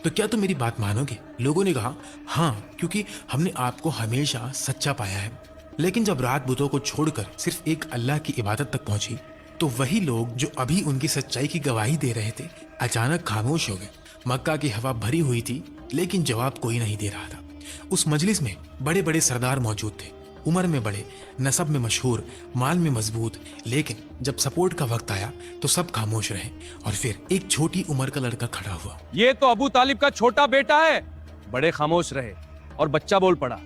तो क्या तुम मेरी बात मानोगे? लोगों ने कहा हाँ, क्योंकि हमने आपको हमेशा सच्चा पाया है। लेकिन जब रात बुतों को छोड़कर सिर्फ एक अल्लाह की इबादत तक पहुंची, तो वही लोग जो अभी उनकी सच्चाई की गवाही दे रहे थे अचानक खामोश हो गए। मक्का की हवा भरी हुई थी, लेकिन जवाब कोई नहीं दे रहा था। उस मजलिस में बड़े बड़े सरदार मौजूद थे, उम्र में बड़े, नसब में मशहूर, माल में मजबूत। लेकिन जब सपोर्ट का वक्त आया तो सब खामोश रहे और फिर एक छोटी उम्र का लड़का खड़ा हुआ। ये तो अबू तालिब का छोटा बेटा है। बड़े खामोश रहे और बच्चा बोल पड़ा।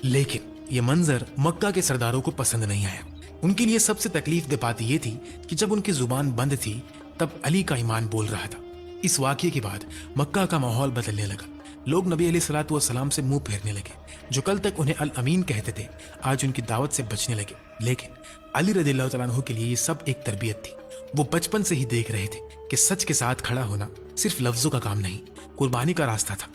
लेकिन ये मंजर मक्का के सरदारों को पसंद नहीं आया। उनके लिए सबसे तकलीफ दे बात यह थी कि जब उनकी जुबान बंद थी तब अली का ईमान बोल रहा था। इस वाकये के बाद मक्का का माहौल बदलने लगा। लोग नबी अलैहिस्सलातु वस्सलाम से मुंह फेरने लगे। जो कल तक उन्हें अल अमीन कहते थे, आज उनकी दावत से बचने लगे। लेकिन अली रज़ियल्लाहु तआला अन्हु के लिए ये सब एक तरबियत थी। वो बचपन से ही देख रहे थे कि सच के साथ खड़ा होना सिर्फ लफ्जों का काम नहीं, कुर्बानी का रास्ता था।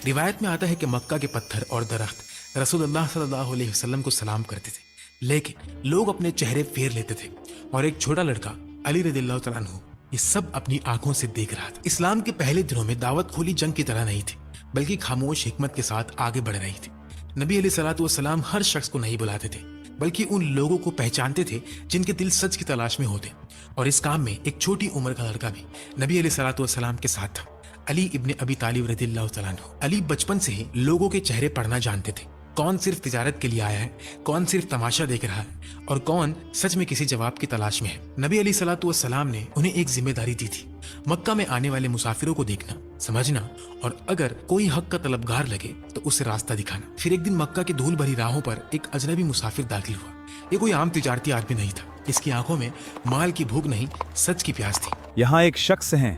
रिवायत में आता है कि मक्का के पत्थर और दरख्त रसूलुल्लाह सल्लल्लाहु अलैहि वसल्लम को सलाम करते थे, लेकिन लोग अपने चेहरे फेर लेते थे और एक छोटा लड़का अली रज़ियल्लाहु तआला अन्हु ये सब अपनी आंखों से देख रहा था। इस्लाम के पहले दिनों में दावत खुली जंग की तरह नहीं थी, बल्कि खामोश हिकमत के साथ आगे बढ़ रही थी। नबी अलैहिस्सलातु वस्सलाम हर शख्स को नहीं बुलाते थे, बल्कि उन लोगों को पहचानते थे जिनके दिल सच की तलाश में होते। और इस काम में एक छोटी उम्र का लड़का भी नबी अलैहिस्सलातु वस्सलाम के साथ था, अली इब्ने अबी तालिब रज़ियल्लाहु तआला अन्हु। अली बचपन से ही लोगों के चेहरे पढ़ना जानते थे। कौन सिर्फ तिजारत के लिए आया है, कौन सिर्फ तमाशा देख रहा है और कौन सच में किसी जवाब की तलाश में है। नबी अलैहिस्सलातु वस्सलाम ने उन्हें एक जिम्मेदारी दी थी, मक्का में आने वाले मुसाफिरों को देखना, समझना और अगर कोई हक का तलबगार लगे तो उसे रास्ता दिखाना। फिर एक दिन मक्का की धूल भरी राहों पर एक अजनबी मुसाफिर दाखिल हुआ। ये कोई आम तिजारती आदमी नहीं था। इसकी आंखों में माल की भूख नहीं, सच की प्यास थी। यहाँ एक शख्स हैं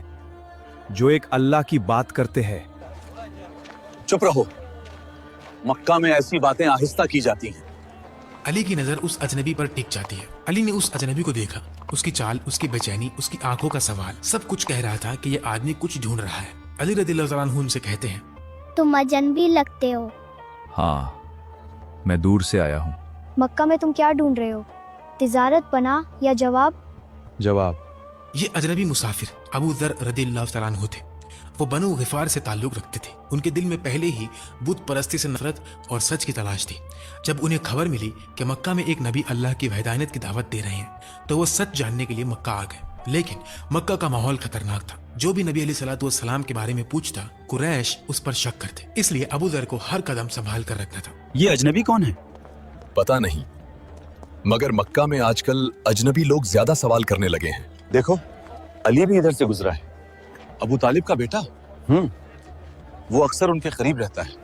जो एक अल्लाह की बात करते हैं। चुप रहो, मक्का में ऐसी बातें आहिस्ता की जाती हैं। अली की नजर उस अजनबी पर टिक जाती है। अली ने उस अजनबी को देखा। उसकी चाल, उसकी बेचैनी, उसकी आंखों का सवाल, सब कुछ कह रहा था कि ये आदमी कुछ ढूंढ रहा है। अली रज़ियल्लाहु तआला अन्हु उनसे कहते हैं, तुम अजनबी लगते हो। हाँ, मैं दूर से आया हूँ। मक्का में तुम क्या ढूंढ रहे हो? तिजारत, पनाह या जवाब? जवाब। ये अजनबी मुसाफिर अबू ज़र रज़ियल्लाहु तआला अन्हु थे। वो बनु गिफार से ताल्लुक रखते थे। उनके दिल में पहले ही बुत परस्ती से नफरत और सच की तलाश थी। जब उन्हें खबर मिली कि मक्का में एक नबी अल्लाह की वहदानियत की दावत दे रहे हैं, तो वो सच जानने के लिए मक्का आ गए। लेकिन मक्का का माहौल खतरनाक था। जो भी नबी अलैहिस्सलातु वस्सलाम के बारे में पूछता, कुरैश उस पर शक करते। इसलिए अबू ज़र को हर कदम संभाल कर रखना था। ये अजनबी कौन है? पता नहीं, मगर मक्का में आजकल अजनबी लोग ज्यादा सवाल करने लगे हैं। देखो, अली भी इधर से गुजरा है। अबू तालिब का बेटा। वो अक्सर उनके करीब रहता है।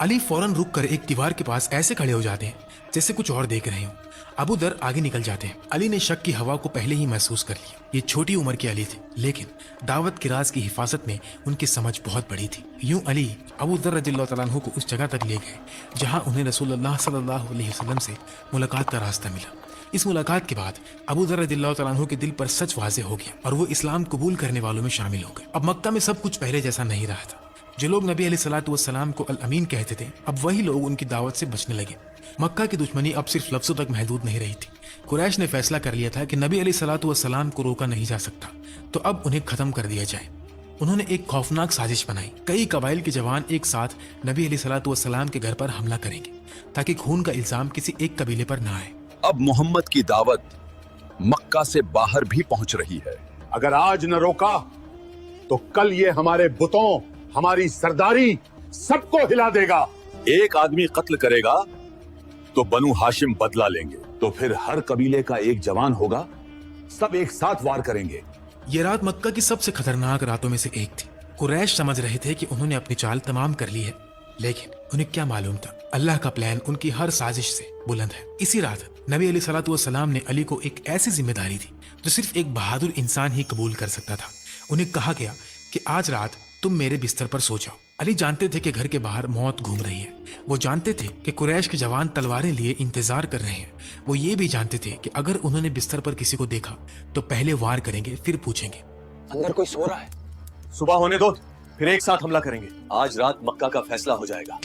अली फौरन रुक कर एक दीवार के पास ऐसे खड़े हो जाते हैं जैसे कुछ और देख रहे हो। अबू ज़र आगे निकल जाते हैं। अली ने शक की हवा को पहले ही महसूस कर लिया। ये छोटी उम्र के अली थे, लेकिन दावत के राज की हिफाजत में उनकी समझ बहुत बड़ी थी। यूं अली अबू ज़र रज़ियल्लाहु तआला अन्हु को उस जगह तक ले गए जहां उन्हें रसूलुल्लाह सल्लल्लाहु अलैहि वसल्लम से मुलाकात का रास्ता मिला। इस मुलाकात के बाद अबू ज़र रज़ियल्लाहु तआला अन्हु के दिल पर सच वाज़ेह हो गया और वो इस्लाम कबूल करने वालों में शामिल हो गए। अब मक्का में सब कुछ पहले जैसा नहीं रहा था। जो लोग नबी अलैहिस्सलातु वस्सलाम को अल अमीन कहते थे, अब वही लोग उनकी दावत से बचने लगे। मक्का की दुश्मनी अब सिर्फ लफ्ज़ों तक महदूद नहीं रही थी। कुरैश ने फैसला कर लिया था कि नबी अलैहिस्सलातु वस्सलाम को रोका नहीं जा सकता, तो अब उन्हें खत्म कर दिया जाए। उन्होंने एक खौफनाक साजिश बनाई। कई कबाइल के जवान एक साथ नबी अलैहिस्सलातु वस्सलाम के घर पर हमला करेंगे ताकि खून का इल्जाम किसी एक कबीले पर ना आए। अब मोहम्मद की दावत मक्का से बाहर भी पहुंच रही है। अगर आज न रोका तो कल ये हमारे बुतों, हमारी सरदारी सबको हिला देगा। एक आदमी कत्ल करेगा तो बनु हाशिम बदला लेंगे, तो फिर हर कबीले का एक जवान होगा, सब एक साथ वार करेंगे। ये रात मक्का की सबसे खतरनाक रातों में से एक थी। कुरैश समझ रहे थे कि उन्होंने अपनी चाल तमाम कर ली है, लेकिन उन्हें क्या मालूम था अल्लाह का प्लान उनकी हर साजिश से बुलंद है। इसी रात नबी अलैहिस्सलातु वस्सलाम ने अली को एक ऐसी जिम्मेदारी दी जो सिर्फ एक बहादुर इंसान ही कबूल कर सकता था। उन्हें कहा गया कि आज रात तुम मेरे बिस्तर पर सो जाओ। अली जानते थे कि घर के बाहर मौत घूम रही है। वो जानते थे कि कुरैश के जवान तलवारें लिए इंतजार कर रहे हैं। वो ये भी जानते थे कि अगर उन्होंने बिस्तर पर किसी को देखा तो पहले वार करेंगे, फिर पूछेंगे अंदर कोई सो रहा है। सुबह होने दो, फिर एक साथ हमला करेंगे। आज रात मक्का का फैसला हो जाएगा।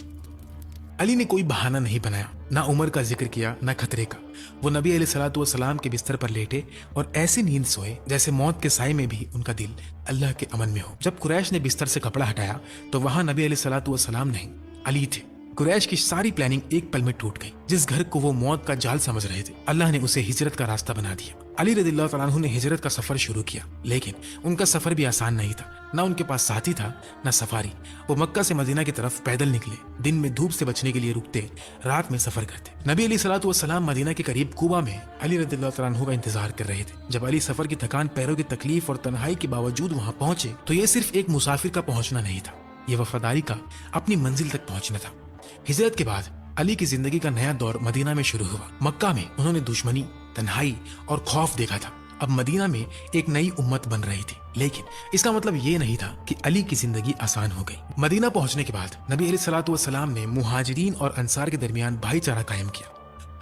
अली ने कोई बहाना नहीं बनाया, ना उम्र का जिक्र किया ना खतरे का। वो नबी अलैहिस्सलातु वस्सलाम के बिस्तर पर लेटे और ऐसी नींद सोए जैसे मौत के साए में भी उनका दिल अल्लाह के अमन में हो। जब कुरैश ने बिस्तर से कपड़ा हटाया तो वहां नबी अलैहिस्सलातु वस्सलाम नहीं, अली थे। कुरैश की सारी प्लानिंग एक पल में टूट गई। जिस घर को वो मौत का जाल समझ रहे थे, अल्लाह ने उसे हिजरत का रास्ता बना दिया। अली रदियल्लाहु तआला अन्हु ने हिजरत का सफर शुरू किया, लेकिन उनका सफर भी आसान नहीं था। ना उनके पास साथी था ना सफारी। वो मक्का से मदीना की तरफ पैदल निकले। दिन में धूप से बचने के लिए रुकते, रात में सफर करते। नबी अलैहिस्सलातु वस्सलाम मदीना के करीब कुबा में अली रदियल्लाहु तआला अन्हु का इंतजार कर रहे थे। जब अली सफर की थकान, पैरों की तकलीफ और तन्हाई के बावजूद वहां पहुंचे तो ये सिर्फ एक मुसाफिर का पहुंचना नहीं था, ये वफादारी का अपनी मंजिल तक पहुंचना था। हिजरत के बाद अली की जिंदगी का नया दौर मदीना में शुरू हुआ। मक्का में उन्होंने दुश्मनी, तन्हाई और खौफ देखा था। अब मदीना में एक नई उम्मत बन रही थी, लेकिन इसका मतलब ये नहीं था कि अली की जिंदगी आसान हो गई। मदीना पहुंचने के बाद नबी अलैहिस्सलातु वस्सलाम ने मुहाजिरीन और अंसार के दरमियान भाईचारा कायम किया।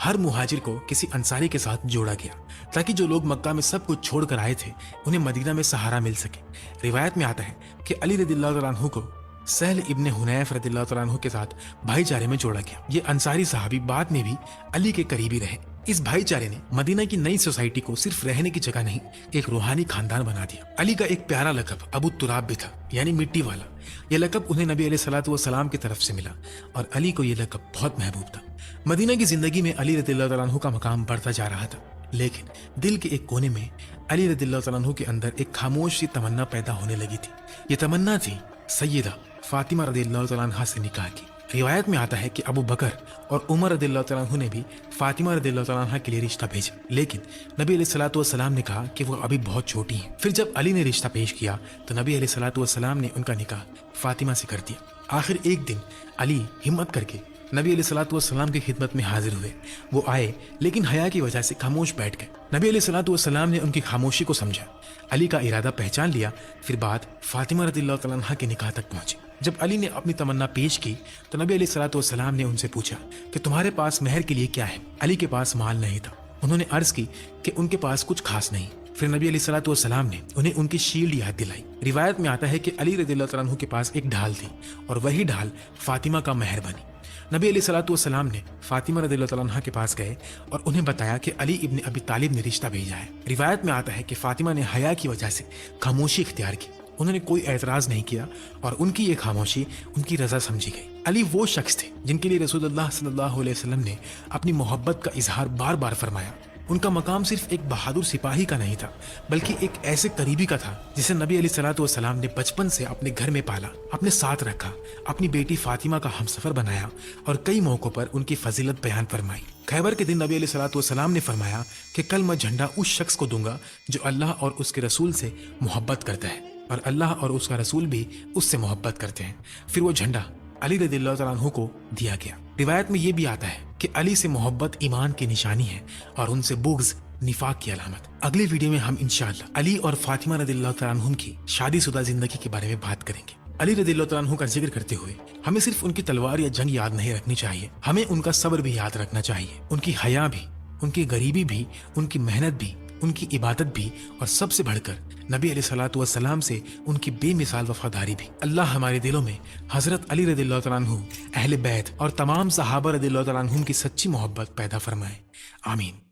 हर मुहाजिर को किसी अंसारी के साथ जोड़ा गया ताकि जो लोग मक्का में सब कुछ छोड़कर आए थे उन्हें मदीना में सहारा मिल सके। रिवायत में आता है कि अली रदियल्लाहु तआला अन्हु को सहल इब्ने हुनैफ रदियल्लाहु तआला अन्हु के साथ भाईचारे में जोड़ा गया। ये अंसारी सहाबी बाद में भी अली के करीबी रहे। इस भाईचारे ने मदीना की नई सोसाइटी को सिर्फ रहने की जगह नहीं, एक रूहानी खानदान बना दिया। अली का एक प्यारा लकब अबू तुराब भी था, यानी मिट्टी वाला। यह लकब उन्हें नबी अलैहिस्सलातु वस्सलाम की तरफ से मिला और अली को यह लकब बहुत महबूब था। मदीना की जिंदगी में अली रदियल्लाहु तआला अन्हु का मकाम बढ़ता जा रहा था, लेकिन दिल के एक कोने में अली रदियल्लाहु तआला अन्हु के अंदर एक खामोश सी तमन्ना पैदा होने लगी थी। ये तमन्ना थी सैयदा फातिमा रदियल्लाहु तआला अन्हा से निकाह की। रिवायत में आता है कि अबू बकर और उमर रदियल्लाहु तआला अन्हु ने भी फातिमा रदियल्लाहु तआला अन्हा के लिए रिश्ता भेजा, लेकिन नबी अलैहिस्सलातु वस्सलाम ने कहा कि वो अभी बहुत छोटी हैं। फिर जब अली ने रिश्ता पेश किया तो नबी अलैहिस्सलातु वस्सलाम ने उनका निकाह फातिमा से कर दिया। आखिर एक दिन अली हिम्मत करके नबी अलैहिस्सलातु वस्सलाम की खिदमत में हाजिर हुए। वो आए, लेकिन हया की वजह से खामोश बैठ गए। नबी अलैहिस्सलातु वस्सलाम ने उनकी खामोशी को समझा, अली का इरादा पहचान लिया। फिर बात फातिमा रदियल्लाहु तआला अन्हा के निकाह तक पहुंची। जब अली ने अपनी तमन्ना पेश की तो नबी अलैहिस्सलातु वस्सलाम ने उनसे पूछा कि तुम्हारे पास महर के लिए क्या है। अली के पास माल नहीं था। उन्होंने अर्ज की कि उनके पास कुछ खास नहीं। फिर नबी अलैहिस्सलातु वस्सलाम ने उन्हें उनकी शील्ड याद दिलाई। रिवायत में आता है कि अली रदियल्लाहु तआला अन्हु के पास एक ढाल थी और वही ढाल फातिमा का महर बनी। नबी अलैहिस्सलातु वस्सलाम ने फातिमा रदियल्लाहु तआला अन्हा के पास गए और उन्हें बताया कि अली इब्ने अबी तालिब ने रिश्ता भेजा है। रिवायत में आता है कि फातिमा ने हया की वजह से खामोशी इख्तियार की। उन्होंने कोई एतराज नहीं किया और उनकी ये खामोशी उनकी रजा समझी गई। अली वो शख्स थे जिनके लिए रसूलुल्लाह सल्लल्लाहु अलैहि वसल्लम ने अपनी मोहब्बत का इजहार बार बार फरमाया। उनका मकाम सिर्फ एक बहादुर सिपाही का नहीं था, बल्कि एक ऐसे करीबी का था जिसे नबी अलैहिस्सलातु वस्सलाम ने बचपन से अपने घर में पाला, अपने साथ रखा, अपनी बेटी फातिमा का हमसफर बनाया और कई मौकों पर उनकी फजीलत बयान फरमाई। खैबर के दिन नबी अलैहिस्सलातु वस्सलाम ने फरमाया कि कल मैं झंडा उस शख्स को दूंगा जो अल्लाह और उसके रसूल से मोहब्बत करता है और अल्लाह और उसका रसूल भी उससे मोहब्बत करते हैं। फिर वो झंडा अली रदियल्लाहु तआला अन्हु को दिया गया। रिवायत में ये भी आता है कि अली से मोहब्बत ईमान की निशानी है और उनसे बुग़्ज़ निफाक की अलामत। अगले वीडियो में हम इंशाअल्लाह अली और फातिमा रदियल्लाहु तआला अन्हुम की शादीशुदा जिंदगी के बारे में बात करेंगे। अली रदियल्लाहु तआला अन्हु का जिक्र करते हुए हमें सिर्फ उनकी तलवार या जंग याद नहीं रखनी चाहिए, हमें उनका सब्र भी याद रखना चाहिए, उनकी हया भी, उनकी गरीबी भी, उनकी मेहनत भी, उनकी इबादत भी और सबसे बढ़कर नबी अलैहिस्सलातु वस्सलाम से उनकी बेमिसाल वफादारी भी। अल्लाह हमारे दिलों में हजरत अली रदियल्लाहु तआला अन्हु, अहले बैत और तमाम सहाबा रदियल्लाहु तआला अन्हुम की सच्ची मोहब्बत पैदा फरमाए। आमीन।